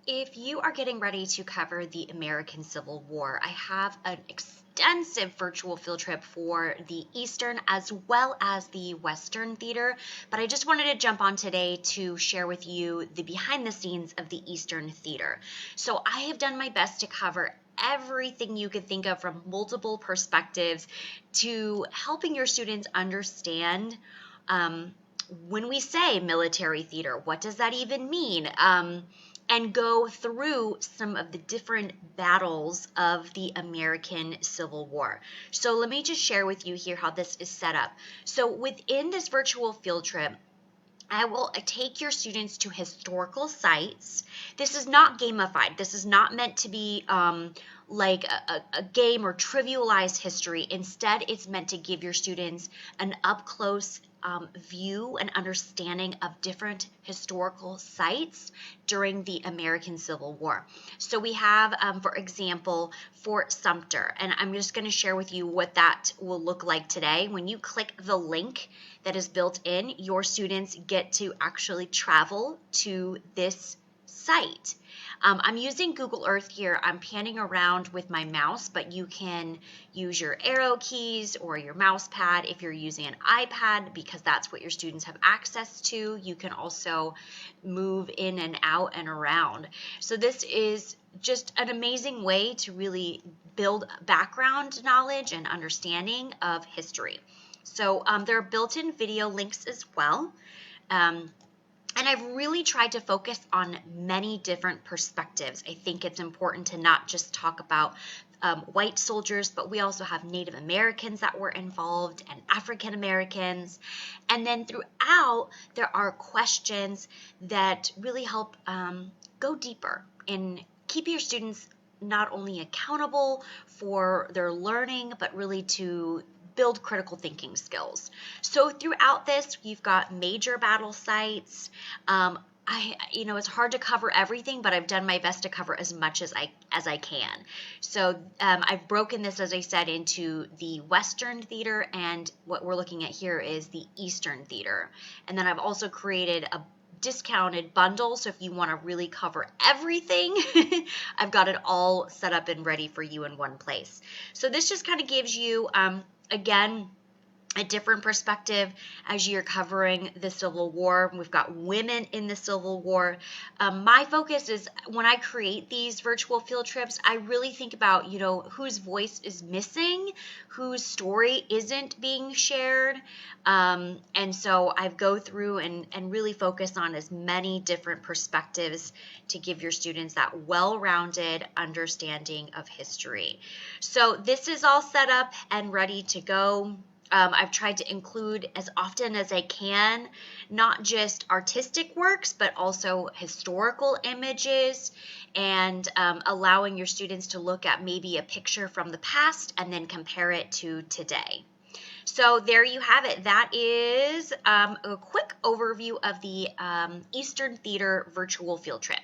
If you are getting ready to cover the American Civil War, I have an extensive virtual field trip for the Eastern as well as the Western Theater, but I just wanted to jump on today to share with you the behind the scenes of the Eastern Theater. So I have done my best to cover everything you could think of from multiple perspectives to helping your students understand when we say military theater, what does that even mean? And go through some of the different battles of the American Civil War. So let me just share with you here how this is set up. So within this virtual field trip, I will take your students to historical sites. This is not gamified. This is not meant to be like a game or trivialized history. Instead, it's meant to give your students an up-close view and understanding of different historical sites during the American Civil War. So we have, for example, Fort Sumter, and I'm just going to share with you what that will look like today. When you click the link that is built in, your students get to actually travel to this site. I'm using Google Earth here. I'm panning around with my mouse, but you can use your arrow keys or your mouse pad if you're using an iPad, because that's what your students have access to. You can also move in and out and around. So this is just an amazing way to really build background knowledge and understanding of history. So there are built-in video links as well. And I've really tried to focus on many different perspectives. I think it's important to not just talk about white soldiers, but we also have Native Americans that were involved and African Americans. And then throughout, there are questions that really help go deeper and keep your students not only accountable for their learning, but really to build critical thinking skills. So throughout this, you've got major battle sites. It's hard to cover everything, but I've done my best to cover as much as I can. So I've broken this, as I said, into the Western Theater, and what we're looking at here is the Eastern Theater. And then I've also created a discounted bundle, so if you want to really cover everything, I've got it all set up and ready for you in one place. So this just kind of gives you again, a different perspective as you're covering the Civil War. We've got women in the Civil War. My focus is when I create these virtual field trips, I really think about, whose voice is missing, whose story isn't being shared. And so I go through and really focus on as many different perspectives to give your students that well-rounded understanding of history. So this is all set up and ready to go. I've tried to include as often as I can, not just artistic works, but also historical images, and allowing your students to look at maybe a picture from the past and then compare it to today. So there you have it. That is a quick overview of the Eastern Theater virtual field trip.